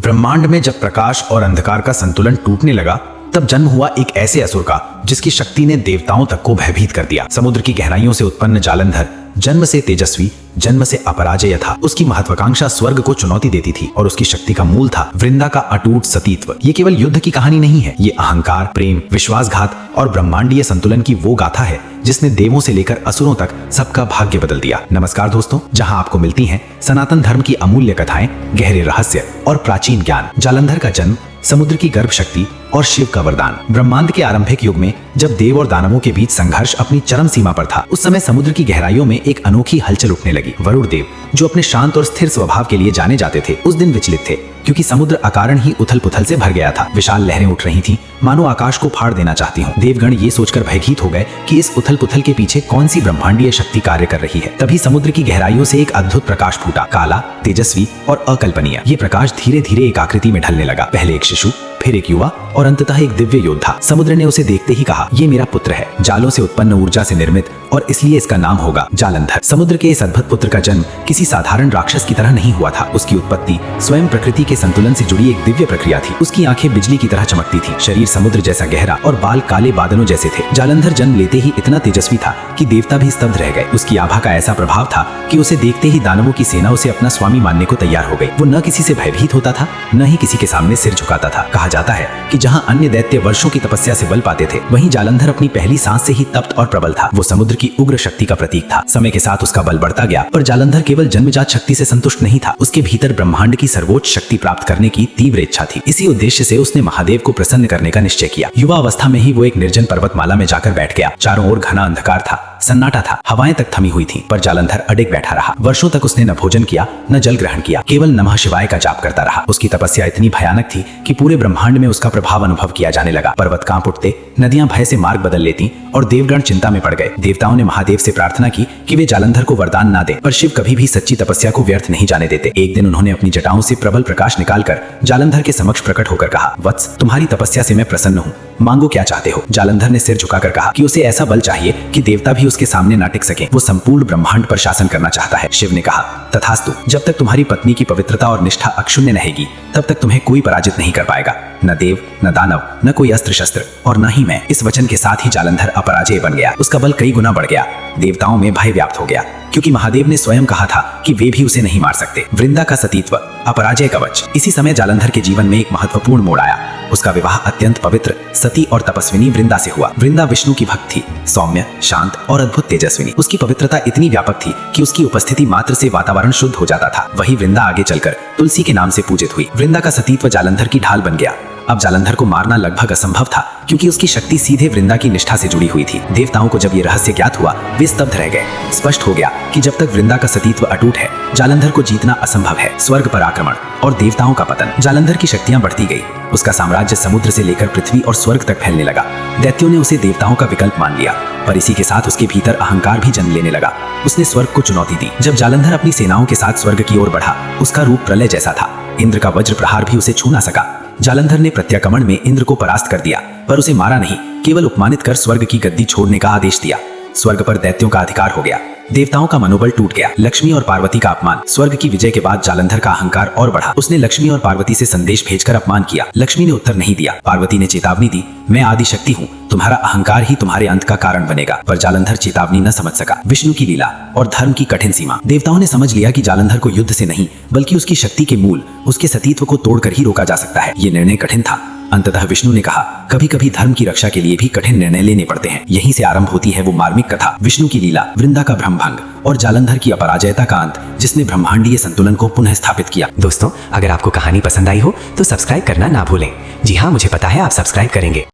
ब्रह्मांड में जब प्रकाश और अंधकार का संतुलन टूटने लगा तब जन्म हुआ एक ऐसे असुर का जिसकी शक्ति ने देवताओं तक को भयभीत कर दिया। समुद्र की गहराइयों से उत्पन्न जालंधर जन्म से तेजस्वी, जन्म से अपराजेय था। उसकी महत्वाकांक्षा स्वर्ग को चुनौती देती थी और उसकी शक्ति का मूल था वृंदा का अटूट सतीत्व। ये केवल युद्ध की कहानी नहीं है, ये अहंकार, प्रेम, विश्वासघात और ब्रह्मांडीय संतुलन की वो गाथा है जिसने देवों से लेकर असुरों तक सबका भाग्य बदल दिया। नमस्कार दोस्तों, जहां आपको मिलती हैं सनातन धर्म की अमूल्य कथाएं, गहरे रहस्य और प्राचीन ज्ञान। जालंधर का जन्म, समुद्र की गर्भ शक्ति और शिव का वरदान। ब्रह्मांड के आरंभिक युग में जब देव और दानवों के बीच संघर्ष अपनी चरम सीमा पर था, उस समय समुद्र की गहराइयों में एक अनोखी हलचल उठने लगी। वरुण देव, जो अपने शांत और स्थिर स्वभाव के लिए जाने जाते थे, उस दिन विचलित थे क्योंकि समुद्र अकारण ही उथल पुथल से भर गया था। विशाल लहरें उठ रही थीं, मानो आकाश को फाड़ देना चाहती हों। देवगण ये सोचकर भयभीत हो गए कि इस उथल पुथल के पीछे कौन सी ब्रह्मांडीय शक्ति कार्य कर रही है। तभी समुद्र की गहराइयों से एक अद्भुत प्रकाश फूटा, काला, तेजस्वी और अकल्पनीय। ये प्रकाश धीरे धीरे एक आकृति में ढलने लगा। पहले एक शिशु, फिर एक युवा और अंततः एक दिव्य योद्धा। समुद्र ने उसे देखते ही कहा, ये मेरा पुत्र है, जालों से उत्पन्न ऊर्जा से निर्मित, और इसलिए इसका नाम होगा जालंधर। समुद्र के इस अद्भुत पुत्र का जन्म किसी साधारण राक्षस की तरह नहीं हुआ था। उसकी उत्पत्ति स्वयं प्रकृति के संतुलन से जुड़ी एक दिव्य प्रक्रिया थी। उसकी आंखें बिजली की तरह चमकती थी, शरीर समुद्र जैसा गहरा और बाल काले बादलों जैसे थे। जालंधर जन्म लेते ही इतना तेजस्वी था कि देवता भी स्तब्ध रह गए। उसकी आभा का ऐसा प्रभाव था कि उसे देखते ही दानवों की सेना उसे अपना स्वामी मानने को तैयार हो गई। वो न किसी से भयभीत होता था, न ही किसी के सामने सिर झुकाता था। कहा जाता है कि जहाँ अन्य दैत्य वर्षों की तपस्या से बल पाते थे, वहीं जालंधर अपनी पहली सांस से ही तप्त और प्रबल था। वो समुद्र की उग्र शक्ति का प्रतीक था। समय के साथ उसका बल बढ़ता गया, पर जालंधर केवल जन्मजात शक्ति से संतुष्ट नहीं था। उसके भीतर ब्रह्मांड की सर्वोच्च शक्ति प्राप्त करने की तीव्र इच्छा थी। इसी उद्देश्य से उसने महादेव को प्रसन्न करने का निश्चय किया। युवा अवस्था में ही वो एक निर्जन पर्वतमाला में जाकर बैठ गया। चारों ओर घना अंधकार था, सन्नाटा था, हवाएं तक थमी हुई थीं, पर जालंधर अडिग बैठा रहा। वर्षों तक उसने न भोजन किया, न जल ग्रहण किया, केवल नमः शिवाय का जाप करता रहा। उसकी तपस्या इतनी भयानक थी कि पूरे ब्रह्मांड में उसका प्रभाव अनुभव किया जाने लगा। पर्वत कांप उठते, नदियां भय से मार्ग बदल लेती और देवगण चिंता में पड़ गए। देवताओं ने महादेव से प्रार्थना की कि वे जालंधर को वरदान ना दे, पर शिव कभी भी सच्ची तपस्या को व्यर्थ नहीं जाने देते। एक दिन उन्होंने अपनी जटाओं से प्रबल प्रकाश निकालकर जालंधर के समक्ष प्रकट होकर कहा, वत्स, तुम्हारी तपस्या से मैं प्रसन्न हूँ, मांगो क्या चाहते हो। जालंधर ने सिर झुकाकर कहा कि उसे ऐसा बल चाहिए कि देवता भी उसके सामने ना टिक सके। वो संपूर्ण ब्रह्मांड पर शासन करना चाहता है। शिव ने कहा, तथास्तु, जब तक तुम्हारी पत्नी की पवित्रता और निष्ठा अक्षुण्य रहेगी तब तक तुम्हें कोई पराजित नहीं कर पाएगा, न देव, न दानव, न कोई अस्त्र शस्त्र और न ही मैं। इस वचन के साथ ही जालंधर अपराजेय बन गया। उसका बल कई गुना बढ़ गया। देवताओं में भय व्याप्त हो गया क्योंकि महादेव ने स्वयं कहा था कि वे भी उसे नहीं मार सकते। वृंदा का सतीत्व, अपराजय कवच। इसी समय जालंधर के जीवन में एक महत्वपूर्ण मोड़ आया। उसका विवाह अत्यंत पवित्र, सती और तपस्विनी वृंदा से हुआ। वृंदा विष्णु की भक्त थी, सौम्य, शांत और अद्भुत तेजस्विनी। उसकी पवित्रता इतनी व्यापक थी कि उसकी उपस्थिति मात्र से वातावरण शुद्ध हो जाता था। वही वृंदा आगे चलकर तुलसी के नाम से पूजित हुई। वृंदा का सतीत्व जालंधर की ढाल बन गया। अब जालंधर को मारना लगभग असंभव था क्योंकि उसकी शक्ति सीधे वृंदा की निष्ठा से जुड़ी हुई थी। देवताओं को जब ये रहस्य ज्ञात हुआ, वे स्तब्ध रह गए। स्पष्ट हो गया कि जब तक वृंदा का सतीत्व अटूट है, जालंधर को जीतना असंभव है। स्वर्ग पर आक्रमण और देवताओं का पतन। जालंधर की शक्तियां बढ़ती गई। उसका साम्राज्य समुद्र से लेकर पृथ्वी और स्वर्ग तक फैलने लगा। दैत्यों ने उसे देवताओं का विकल्प मान लिया, पर इसी के साथ उसके भीतर अहंकार भी जन्म लेने लगा। उसने स्वर्ग को चुनौती दी। जब जालंधर अपनी सेनाओं के साथ स्वर्ग की ओर बढ़ा, उसका रूप प्रलय जैसा था। इंद्र का वज्र प्रहार भी उसे छू ना सका। जालंधर ने प्रत्याक्रमण में इंद्र को परास्त कर दिया, पर उसे मारा नहीं, केवल उपमानित कर स्वर्ग की गद्दी छोड़ने का आदेश दिया। स्वर्ग पर दैत्यों का अधिकार हो गया। देवताओं का मनोबल टूट गया। लक्ष्मी और पार्वती का अपमान। स्वर्ग की विजय के बाद जालंधर का अहंकार और बढ़ा। उसने लक्ष्मी और पार्वती से संदेश भेजकर अपमान किया। लक्ष्मी ने उत्तर नहीं दिया। पार्वती ने चेतावनी दी, मैं आदि शक्ति हूँ, तुम्हारा अहंकार ही तुम्हारे अंत का कारण बनेगा। पर जालंधर चेतावनी न समझ सका। विष्णु की लीला और धर्म की कठिन सीमा। देवताओं ने समझ लिया कि जालंधर को युद्ध से नहीं, बल्कि उसकी शक्ति के मूल, उसके सतीत्व को तोड़कर ही रोका जा सकता है। ये निर्णय कठिन था। अंततः विष्णु ने कहा, कभी कभी धर्म की रक्षा के लिए भी कठिन निर्णय लेने पड़ते हैं। यहीं से आरंभ होती है वो मार्मिक कथा, विष्णु की लीला, वृंदा का भ्रमभंग और जालंधर की अपराजयता का अंत, जिसने ब्रह्मांडीय संतुलन को पुनः स्थापित किया। दोस्तों, अगर आपको कहानी पसंद आई हो तो सब्सक्राइब करना ना भूलें। जी हाँ, मुझे पता है आप सब्सक्राइब करेंगे।